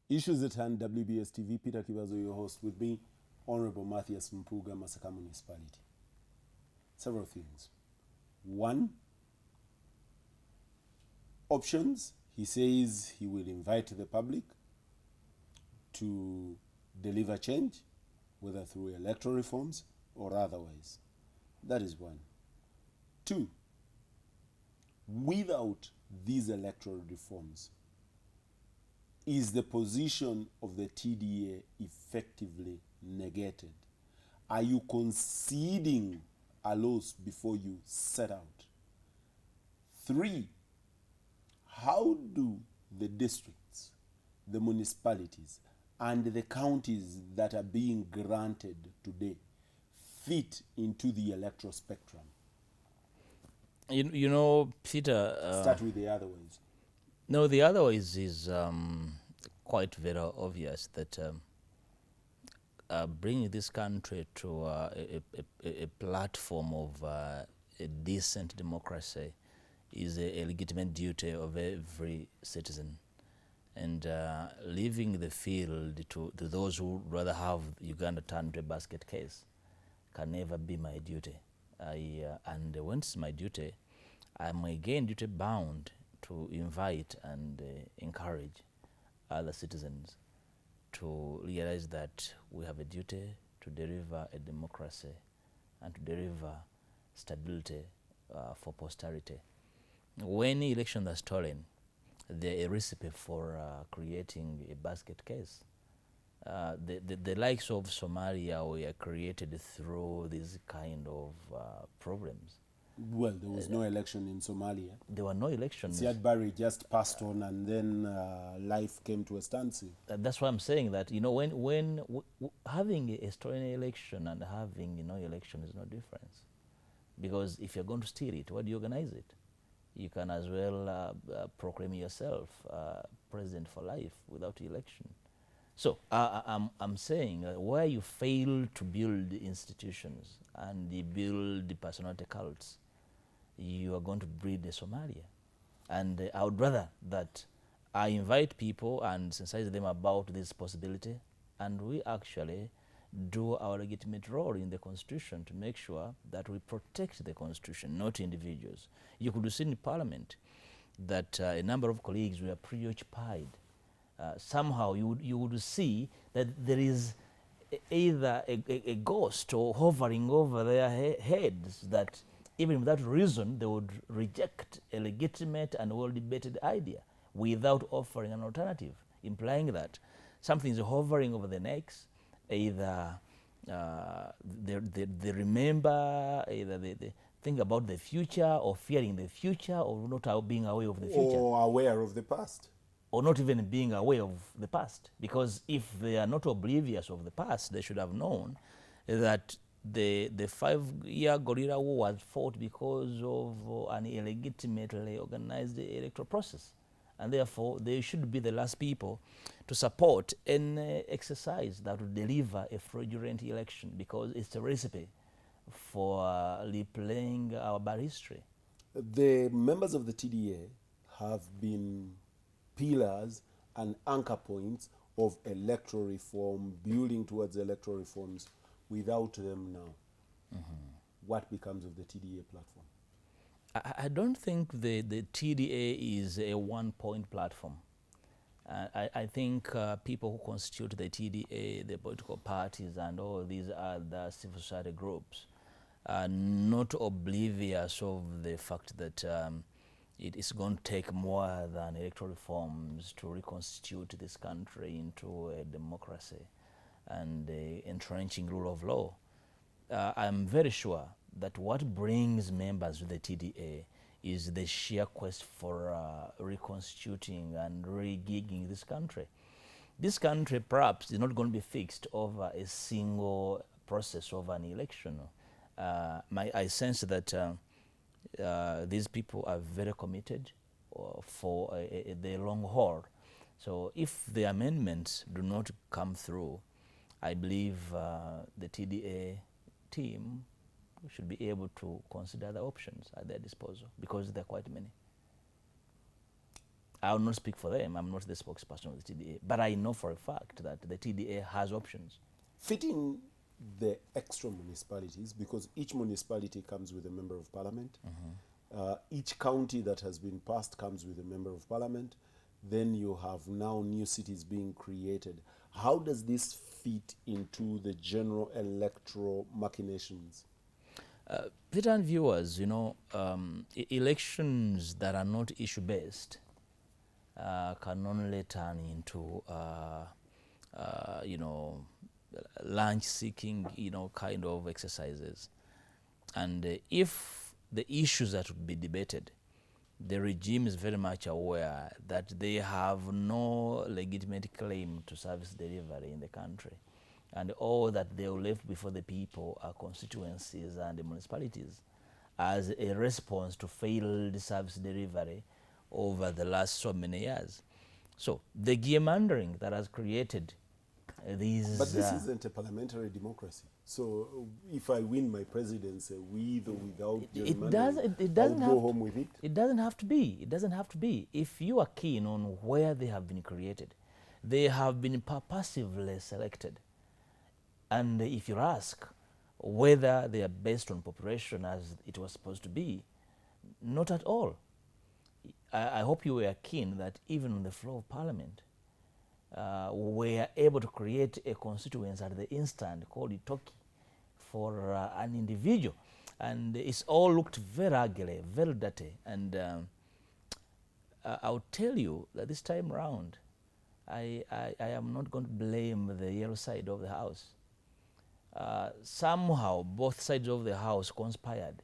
Issues at hand, WBS TV, Peter Kibazo, your host, with me, Honorable Matthias Mpuga, Masaka Municipality. Several things. One, options. He says he will invite the public to deliver change, whether through electoral reforms or otherwise. That is one. Two, without these electoral reforms, is the position of the TDA effectively negated? Are you conceding a loss before you set out? Three, how do the districts, the municipalities, and the counties that are being granted today fit into the electoral spectrum? You know, Peter... Start with the other ways. No, the other is quite very obvious that bringing this country to a platform of a decent democracy is a legitimate duty of every citizen. And leaving the field to those who rather have Uganda turned to a basket case can never be my duty. And when it's my duty, I'm again duty bound to invite and encourage other citizens to realize that we have a duty to deliver a democracy and to deliver stability for posterity. When elections are stolen, they're a recipe for creating a basket case. The likes of Somalia were created through these kind of problems. Well, there was no election in Somalia. There were no elections. Siad Barre just passed on, and then life came to a standstill. That's why I'm saying that, you know, when having a stolen election and having no election is no difference. Because if you're going to steal it, why do you organize it? You can as well proclaim yourself president for life without election. So I'm saying where you fail to build institutions and you build the personality cults, you are going to breed a Somalia. And I would rather that I invite people and sensitize them about this possibility, and we actually do our legitimate role in the Constitution to make sure that we protect the Constitution, not individuals. You could see in Parliament that a number of colleagues were preoccupied. Somehow you would see that there is either a ghost or hovering over their heads, that even without reason they would reject a legitimate and well-debated idea without offering an alternative, implying that something is hovering over their necks. Either they remember, either they think about the future, or fearing the future, or not being aware of the future. Or aware of the past. Or not even being aware of the past. Because if they are not oblivious of the past, they should have known that the 5-year guerrilla war was fought because of an illegitimately organized electoral process. And therefore, they should be the last people to support an exercise that will deliver a fraudulent election, because it's a recipe for replaying our bad history. The members of the TDA have been pillars and anchor points of electoral reform, building towards electoral reforms. Without them now, what becomes of the TDA platform? I don't think the TDA is a one-point platform. I think people who constitute the TDA, the political parties, and all these other civil society groups are not oblivious of the fact that it is going to take more than electoral reforms to reconstitute this country into a democracy and entrenching rule of law. I'm very sure that what brings members to the TDA is the sheer quest for reconstituting and regigging this country. This country perhaps is not going to be fixed over a single process of an election. I sense that these people are very committed for the long haul. So if the amendments do not come through, I believe the TDA team should be able to consider the options at their disposal, because there are quite many. I will not speak for them. I'm not the spokesperson of the TDA, but I know for a fact that the TDA has options. Fitting the extra municipalities, because each municipality comes with a member of parliament. Each county that has been passed comes with a member of parliament. Then you have now new cities being created. How does this fit into the general electoral machinations? Peter and viewers, elections that are not issue-based can only turn into, lunch-seeking, kind of exercises. And if the issues that would be debated, the regime is very much aware that they have no legitimate claim to service delivery in the country. And all that they will leave before the people are constituencies and the municipalities as a response to failed service delivery over the last so many years. So the gerrymandering that has created these... But this isn't a parliamentary democracy. So if I win my presidency with or without gerrymandering, I'll go home with it? It doesn't have to be. It doesn't have to be. If you are keen on where they have been created, they have been purposively selected. And if you ask whether they are based on population as it was supposed to be, not at all. I hope you were keen that even on the floor of parliament, we are able to create a constituency at the instant called Itoki for an individual. And it's all looked very ugly, very dirty. And I'll tell you that this time round, I am not going to blame the yellow side of the house. Somehow both sides of the house conspired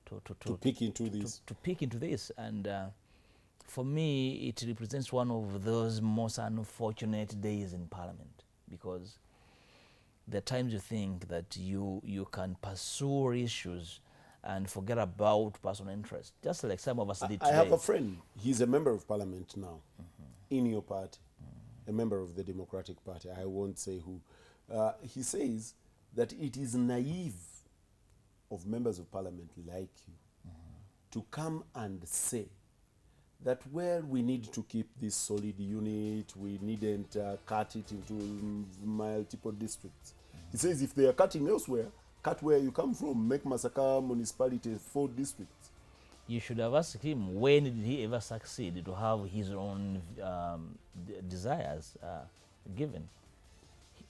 to peek into this. To peek into this, and for me, it represents one of those most unfortunate days in Parliament, because there are times you think that you can pursue issues and forget about personal interest, just like some of us did today. I have a friend. He's a member of Parliament now, in your party, a member of the Democratic Party. I won't say who. He says that it is naive of members of parliament like you to come and say that, well, we need to keep this solid unit, we needn't cut it into multiple districts. He says if they are cutting elsewhere, cut where you come from, make Masaka municipality 4 districts. You should have asked him, when did he ever succeed to have his own desires given?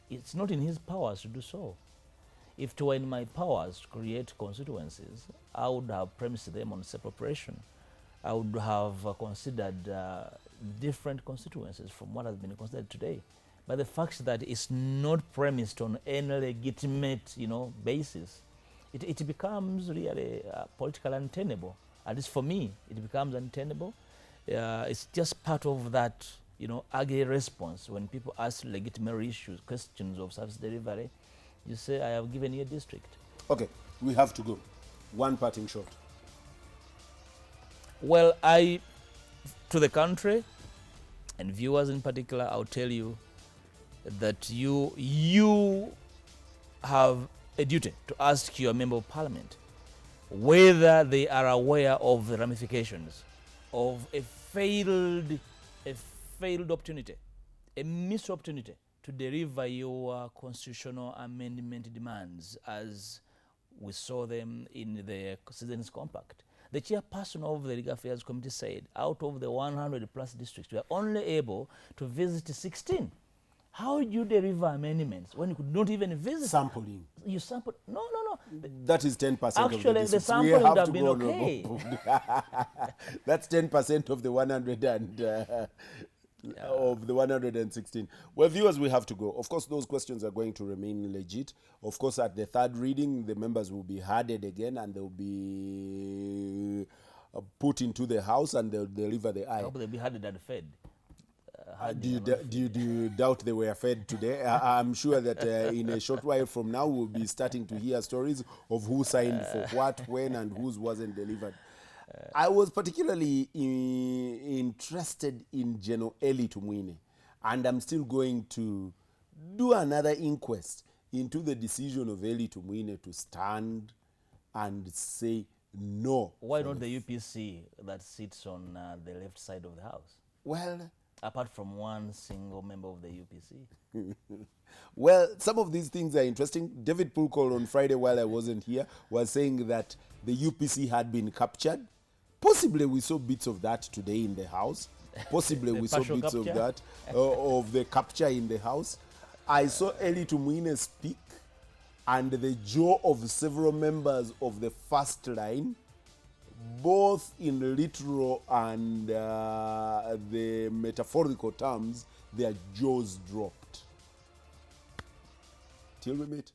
It's not in his powers to do so. If it were in my powers to create constituencies, I would have premised them on separation. I would have considered different constituencies from what has been considered today. But the fact that it's not premised on any legitimate, basis, it becomes really politically untenable. At least for me, it becomes untenable. It's just part of that, ugly response when people ask legitimate issues, questions of service delivery. You say, I have given you a district. Okay, we have to go. One parting shot. Well, to the country, and viewers in particular, I'll tell you that you have a duty to ask your member of parliament whether they are aware of the ramifications of a failed opportunity, a missed opportunity to deliver your constitutional amendment demands as we saw them in the Citizens Compact. The chairperson of the Legal Affairs Committee said out of the 100 plus districts, we are only able to visit 16. How do you deliver amendments when you could not even visit? Sampling. You sample? No. That is 10% Actually, of the districts. the sampling would have been okay. That's 10% of the 100 and... of the 116. Well, viewers, we have to go. Of course, those questions are going to remain legit. Of course, at the third reading, the members will be herded again and they'll be put into the House and they'll deliver the eye. I hope they'll be herded and fed. Do you doubt they were fed today? I'm sure that in a short while from now, we'll be starting to hear stories of who signed for what, when, and whose wasn't delivered. I was particularly interested in General Eli Tumwine, and I'm still going to do another inquest into the decision of Eli Tumwine to stand and say no. Why not the UPC that sits on the left side of the House? Well, apart from one single member of the UPC? well, some of these things are interesting. David Pulkol on Friday, while I wasn't here, was saying that the UPC had been captured. Possibly we saw bits of that today in the House. Possibly The we saw partial bits of capture? that, of the capture in the House. I saw Eli Tumwine speak, and the jaw of several members of the first line, both in literal and the metaphorical terms, their jaws dropped. Till we meet.